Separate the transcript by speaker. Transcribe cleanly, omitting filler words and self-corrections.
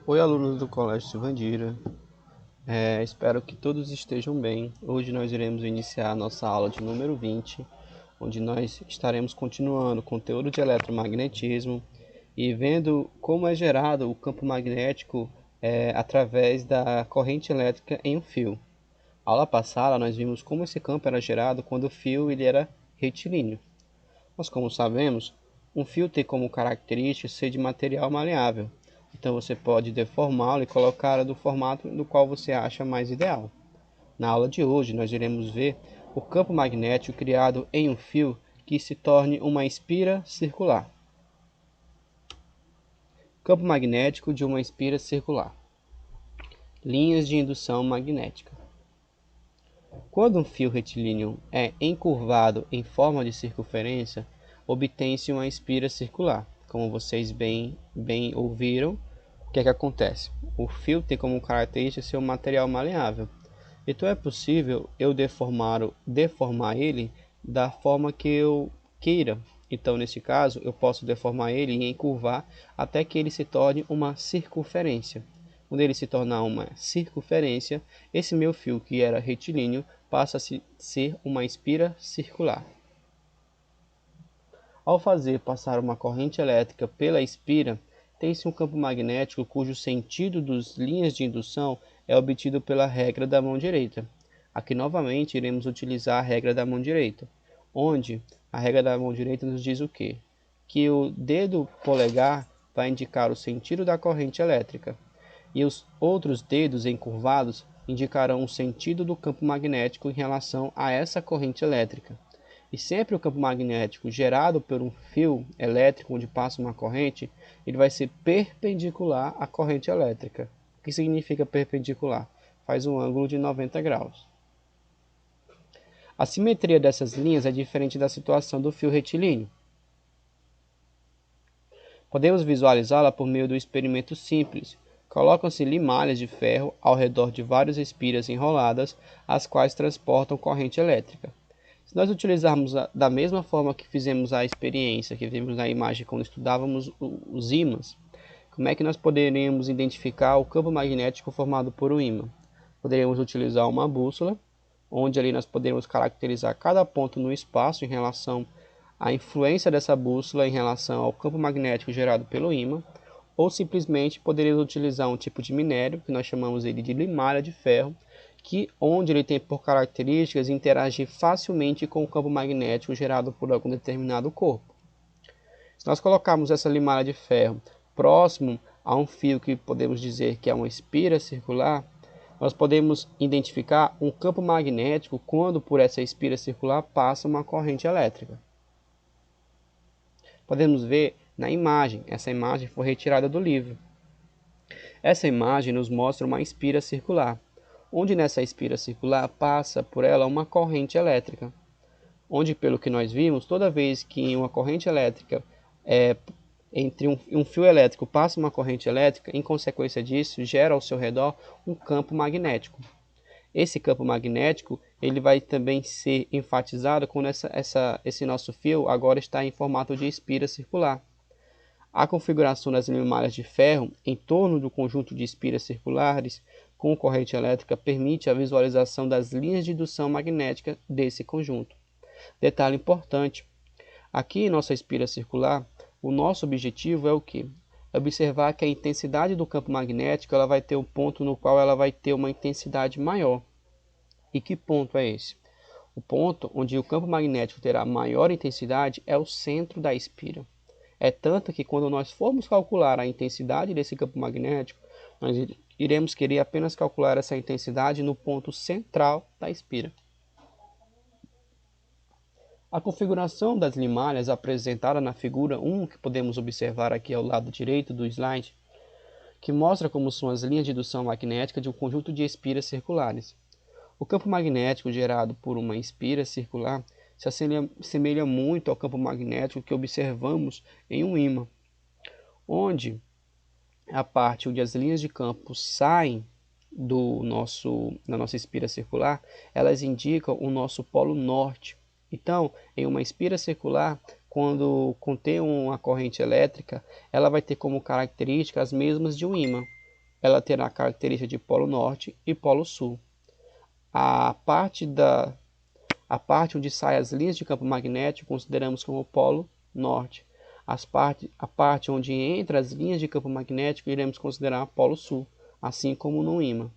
Speaker 1: Oi, alunos do Colégio Silvandira. Espero que todos estejam bem. Hoje nós iremos iniciar a nossa aula de número 20, onde nós estaremos continuando o conteúdo de eletromagnetismo e vendo como é gerado o campo magnético através da corrente elétrica em um fio. A aula passada nós vimos como esse campo era gerado quando o fio ele era retilíneo. Mas como sabemos, um fio tem como característica ser de material maleável. Então você pode deformá-lo e colocá-lo do formato no qual você acha mais ideal. Na aula de hoje nós iremos ver o campo magnético criado em um fio que se torne uma espira circular. Campo magnético de uma espira circular. Linhas de indução magnética. Quando um fio retilíneo é encurvado em forma de circunferência, obtém-se uma espira circular. Como vocês bem ouviram, o que é que acontece? O fio tem como característica ser um material maleável. Então é possível eu deformar ele da forma que eu queira. Então, nesse caso, eu posso deformar ele e encurvar até que ele se torne uma circunferência. Quando ele se tornar uma circunferência, esse meu fio que era retilíneo passa a ser uma espira circular. Ao fazer passar uma corrente elétrica pela espira, tem-se um campo magnético cujo sentido das linhas de indução é obtido pela regra da mão direita. Aqui novamente iremos utilizar a regra da mão direita, onde a regra da mão direita nos diz o quê? Que o dedo polegar vai indicar o sentido da corrente elétrica, e os outros dedos encurvados indicarão o sentido do campo magnético em relação a essa corrente elétrica. E sempre o campo magnético gerado por um fio elétrico onde passa uma corrente, ele vai ser perpendicular à corrente elétrica. O que significa perpendicular? Faz um ângulo de 90 graus. A simetria dessas linhas é diferente da situação do fio retilíneo. Podemos visualizá-la por meio do experimento simples. Colocam-se limalhas de ferro ao redor de várias espiras enroladas, as quais transportam corrente elétrica. Se nós utilizarmos da mesma forma que fizemos a experiência, que vimos na imagem quando estudávamos os ímãs, como é que nós poderíamos identificar o campo magnético formado por um ímã? Poderíamos utilizar uma bússola, onde ali nós poderíamos caracterizar cada ponto no espaço em relação à influência dessa bússola em relação ao campo magnético gerado pelo ímã, ou simplesmente poderíamos utilizar um tipo de minério, que nós chamamos ele de limalha de ferro, onde ele tem por características interagir facilmente com o campo magnético gerado por algum determinado corpo. Se nós colocarmos essa limalha de ferro próximo a um fio que podemos dizer que é uma espira circular, nós podemos identificar um campo magnético quando por essa espira circular passa uma corrente elétrica. Podemos ver na imagem, essa imagem foi retirada do livro. Essa imagem nos mostra uma espira circular, onde nessa espira circular passa por ela uma corrente elétrica, onde pelo que nós vimos, toda vez que uma corrente elétrica entre um fio elétrico passa uma corrente elétrica, em consequência disso, gera ao seu redor um campo magnético. Esse campo magnético ele vai também ser enfatizado quando esse nosso fio agora está em formato de espira circular. A configuração das limalhas de ferro em torno do conjunto de espiras circulares com corrente elétrica permite a visualização das linhas de indução magnética desse conjunto. Detalhe importante, aqui em nossa espira circular, o nosso objetivo é o quê? Observar que a intensidade do campo magnético ela vai ter um ponto no qual ela vai ter uma intensidade maior. E que ponto é esse? O ponto onde o campo magnético terá maior intensidade é o centro da espira. É tanto que quando nós formos calcular a intensidade desse campo magnético, nós iremos querer apenas calcular essa intensidade no ponto central da espira. A configuração das limalhas apresentada na figura 1, que podemos observar aqui ao lado direito do slide, que mostra como são as linhas de indução magnética de um conjunto de espiras circulares. O campo magnético gerado por uma espira circular se assemelha muito ao campo magnético que observamos em um ímã, onde a parte onde as linhas de campo saem da nossa espira circular, elas indicam o nosso polo norte. Então, em uma espira circular, quando contém uma corrente elétrica, ela vai ter como característica as mesmas de um ímã. ela terá a característica de polo norte e polo sul. A parte onde saem as linhas de campo magnético consideramos como polo norte. A parte onde entra as linhas de campo magnético iremos considerar polo sul, assim como no ímã.